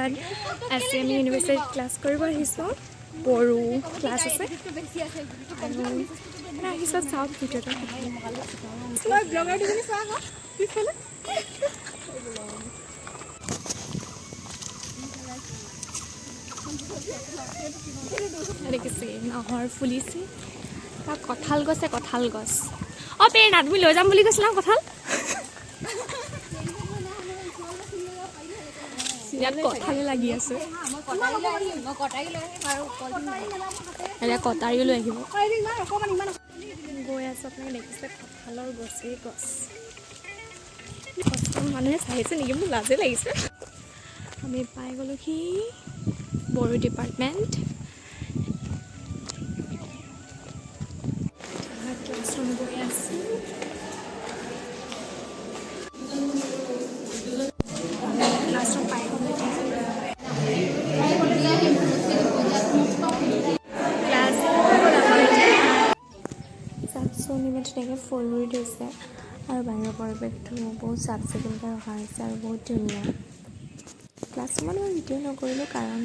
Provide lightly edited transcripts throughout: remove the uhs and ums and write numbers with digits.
মৰ্ণিঙত আজি আমি ইউনিভাৰ্চিটিত ক্লাছ কৰিব আহিছোঁ বড়ো ক্লাছ আছে আৰু আহিছোঁ চাওক ভিডিঅ'টো দেখিছে নহৰ ফুলিছে তাত কঁঠাল গছে কঁঠাল গছ অঁ পেৰিনা তুমি লৈ যাম বুলি কৈছিলা কঁঠাল ইয়াত কঁঠালে লাগি আছে এতিয়া কটাৰীও লৈ আহিব গৈ আছোঁ আপোনালোকে দেখিছে কঁঠালৰ গছেই গছ মানুহে চাইছে নেকি মোৰ লাজে লাগিছে আমি পাই গ'লোঁ সি বড়ো ডিপাৰ্টমেণ্ট ক্লাছৰুম গৈ আছোঁ ক্লাছৰুম পাই গ'লোঁ ক্লাছ চাফচিকুণ ইমান ধুনীয়াকৈ ফুল ৰুই থৈছে আৰু বাহিৰৰ পৰিৱেশটো বহুত চাফ চিকুণকৈ ৰখা হৈছে আৰু বহুত ধুনীয়া ক্লাছৰুমত মই ভিডিঅ' নকৰিলোঁ কাৰণ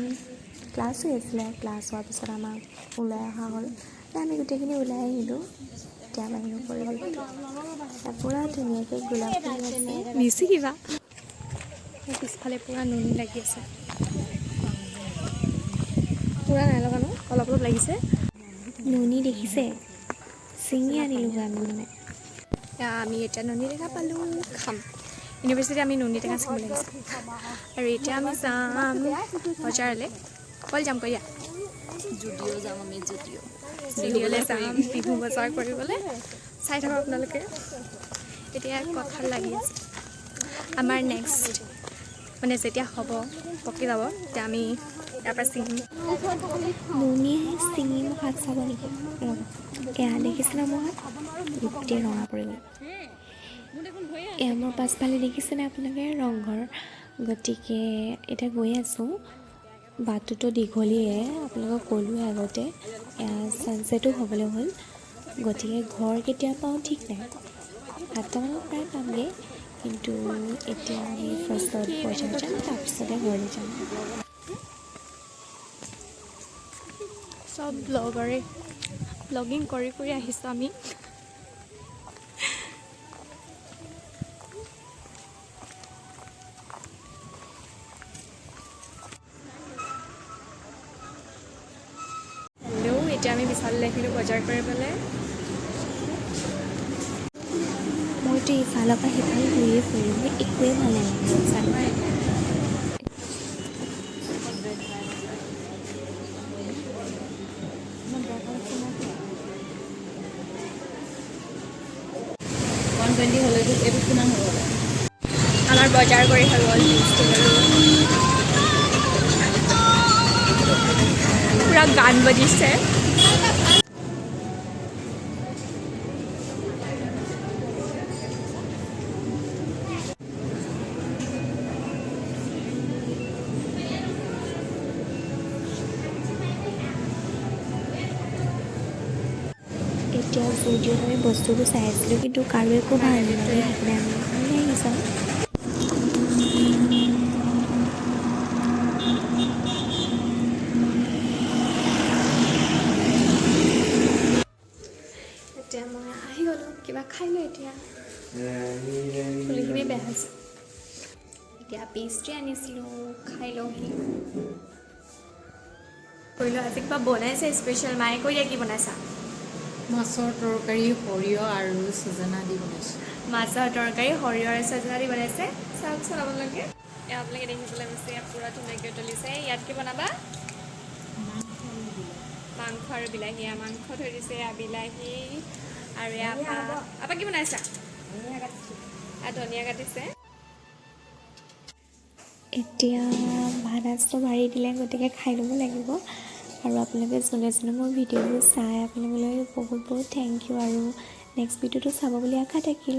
ক্লাছ হৈ আছিলে ক্লাছ হোৱাৰ পিছত আমাক ওলাই অহা হ'ল আমি গোটেইখিনি ওলাই আহিলোঁ এতিয়া বাহিৰৰ পৰিৱেশটো পূৰা ধুনীয়াকৈ গোলাপ ফুল আছে নিচি কিবা পিছফালে পূৰা নুনি লাগি আছে পূৰা নাই লগা ন অলপ অলপ লাগিছে নুনি দেখিছে ছিঙি আনিলোঁ আমি মানে আমি এতিয়া নুনি টেঙা পালোঁ খাম ইউনিভাৰ্চিটিত আমি নুনি টেঙা ছিঙিব লাগিছে আৰু এতিয়া আমি যাম বজাৰলৈ ক'ল যাম কৈ দিয়া জুডিঅ' যাম আমি জুডিঅ'লৈ যাম বিহু বজাৰ কৰিবলৈ চাই থাকক আপোনালোকে এতিয়া কঁঠাল লাগি আছে আমাৰ নেক্সট মানে যেতিয়া হ'ব পকি যাব তেতিয়া আমি ইয়াৰ পৰা ছিঙিম নুনিয়ে ছিঙি মোক হাত চাব নেকি এয়া দেখিছেনে মোৰ হাত গোটেই ৰঙা পৰি গ'ল এয়া মোৰ পাছফালে দেখিছেনে আপোনালোকে ৰংঘৰ গতিকে এতিয়া গৈ আছোঁ বাটটোতো দীঘলীয়ে আপোনালোকক ক'লোৱে আগতে ছানছেটো হ'বলৈ হ'ল গতিকে ঘৰ কেতিয়া পাওঁ ঠিক নাই 7টামানত প্ৰায় পামগৈ কিন্তু এতিয়া আমি ফাৰ্ষ্টত বজাৰ যাম তাৰপিছতে ঘৰলৈ যাম চব ব্লগিং কৰি কৰি আহিছোঁ আমি এতিয়া আমি বিশাললৈ আহিলোঁ বজাৰ কৰিবলৈ মইতো ইফালৰ পৰা সিফাল ঘূৰিয়ে ফুৰিম একোৱেই ভাল নালাগে চাই আমাৰ বজাৰ কৰি হৈ গ'ল পুৰা গান বাজিছে এতিয়া ভিডিঅ'ত আমি বস্তুবোৰ চাই আছিলোঁ কিন্তু কাৰো একো ভাল নালাগে সেইকাৰণে আমি আহি যাওঁ এতিয়া মই আহি গ'লোঁ কিবা খাই লওঁ এতিয়া চুলিখিনি বেয়া হৈছে এতিয়া পেষ্ট্ৰি আনিছিলোঁ খাই লওঁহি কৰিলোঁ আজি কিবা বনাইছে স্পেচিয়েল মায়ে কৈ দিয়া কি বনাইছা মাছৰ তৰকাৰী সৰিয়হ আৰু ছজনা দি বনাইছোঁ মাছৰ তৰকাৰী সৰিয়হ আৰু ছজনা দি বনাইছে চাওকচোন আপোনালোকে আপোনালোকে দেখিবলৈ গৈছে পূৰা ধুনীয়াকৈ উতলিছে ইয়াত কি বনাবা মাংস আৰু বিলাহী মাংস থৈ দিছে বিলাহী আৰু আপা কি বনাইছা ধনিয়া কাটিছে এতিয়া ভাত আছোঁ মাৰি দিলে গতিকে খাই ল'ব লাগিব আৰু আপোনালোকে যোনে যোনে মোৰ ভিডিঅ'বোৰ চাই আপোনালোকলৈ বহুত বহুত থেংক ইউ আৰু নেক্সট ভিডিঅ'টো চাব বুলি আশা থাকিল